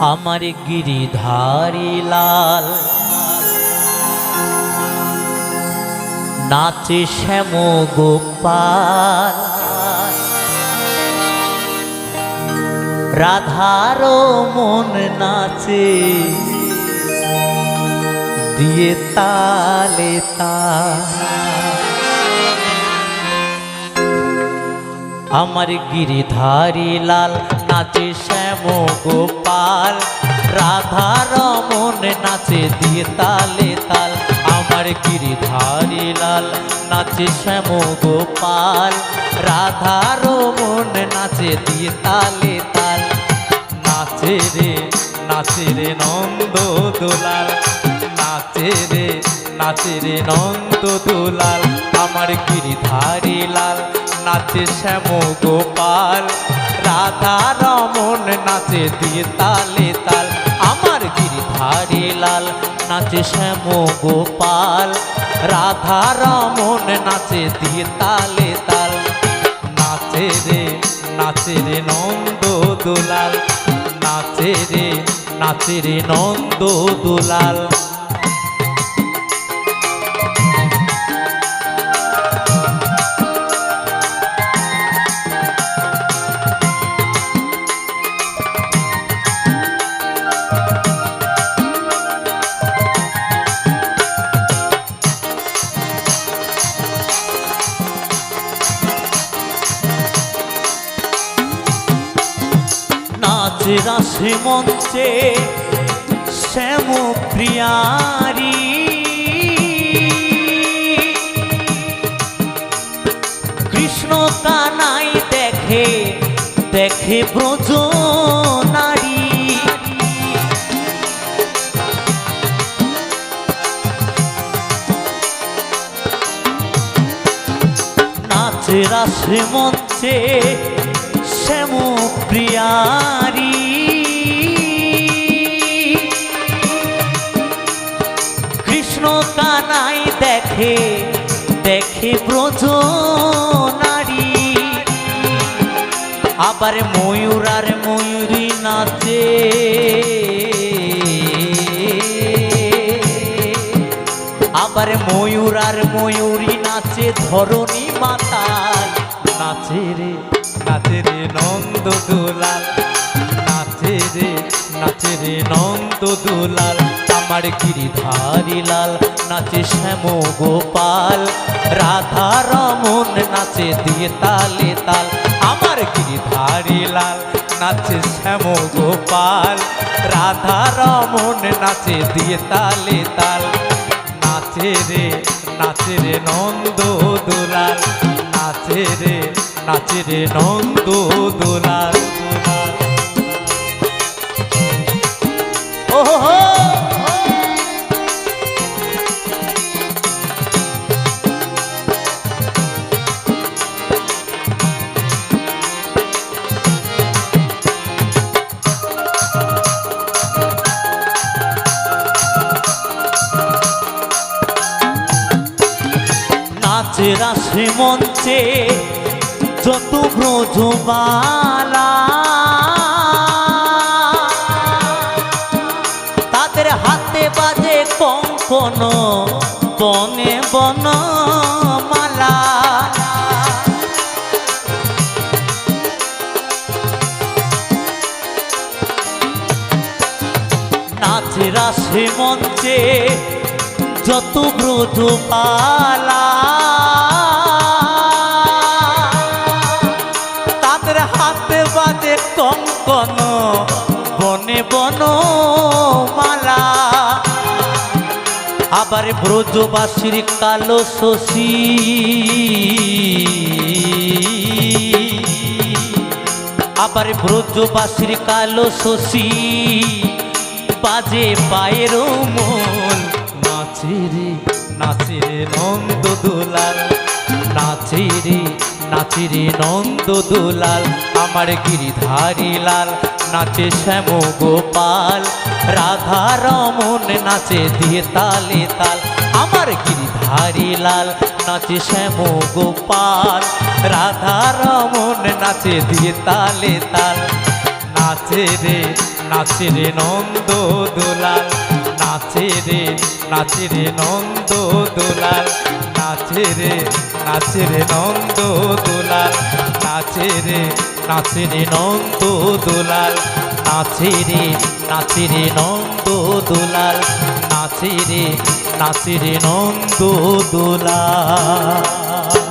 আমার গিরিধারী লাল নাচে শ্যাম গোপাল, রাধার মন নাচে দিয়ে তালে তাল। আমার গিরিধারী লাল নাচে শ্যাম গোপাল, রাধার মন নাচে দিয়ে তালে তাল। আমার গিরিধারী লাল নাচে শ্যাম গোপাল, রাধার মন নাচে দিয়ে তালে তাল। নাচে রে নন্দ দোলাল, নাচে রে নন্দ দোলাল। আমার গিরিধারী লাল নাচে শ্যাম গোপাল, রাধা রমন নাচে দিয়ে তালে তাল। আমার গিরিধারী লাল নাচে শ্যাম গোপাল, রাধা রমন নাচে দিয়ে তালে তাল। নাচে রে নন্দ দোলাল, নাচে রে নন্দ দোলাল। নাচে রাসে মঞ্চে শ্যাম প্রিয়ারি, কৃষ্ণ কানাই দেখে দেখে ব্রজ নারী। নাচে রাসে মঞ্চে শ্যাম প্রিয়ারি, কৃষ্ণ কানাই দেখে দেখে ব্রজ নারী। আবার ময়ূর আর ময়ূরী নাচে, আবার ময়ূর আর ময়ূরী নাচে ধরণী মাতাল। নাচে রে নন্দ দোলাল, নাচে রে নন্দ দোলাল। আমার গিরিধারী লাল নাচে শ্যাম গোপাল, রাধা রমন নাচে দিয়ে তালে তাল। আমার গিরিধারী লাল নাচে শ্যাম গোপাল, রাধা রমন নাচে দিয়ে তালে তাল। নাচে রে নন্দ দোলাল, নাচে রে নন্দ দোলাল। ওহো নাচে রাসে মঞ্চে যত ব্রজবালা, তাদের হাতে বাজে কঙ্কন বনে বনমালা। নাচে রাসে মঞ্চে যত ব্রজবালা, তাদের হাতে বাজে কঙ্কন বনে বনমালা। আবার ব্রজবাসীর কালো শশী, আবার ব্রজবাসীর কালো শশী বাজে পায়ের মন। নাচে রে নন্দ দোলাল, নাচে রে নন্দ দোলাল। আমার গিরিধারী লাল নাচে শ্যাম গোপাল, রাধা রমন নাচে দিয়ে তালে তাল। আমার গিরিধারী লাল নাচে শ্যাম গোপাল, রাধা রমন নাচে দিয়ে তালে তাল। নাচে নাচে রে নন্দ দুলাল, নাচে রে নন্দ দুলাল, নাচে রে নন্দ দুলাল, নাচে রে নন্দ দুলাল, নাচে রে নন্দ দুলাল, নাচে রে নন্দ দুলাল।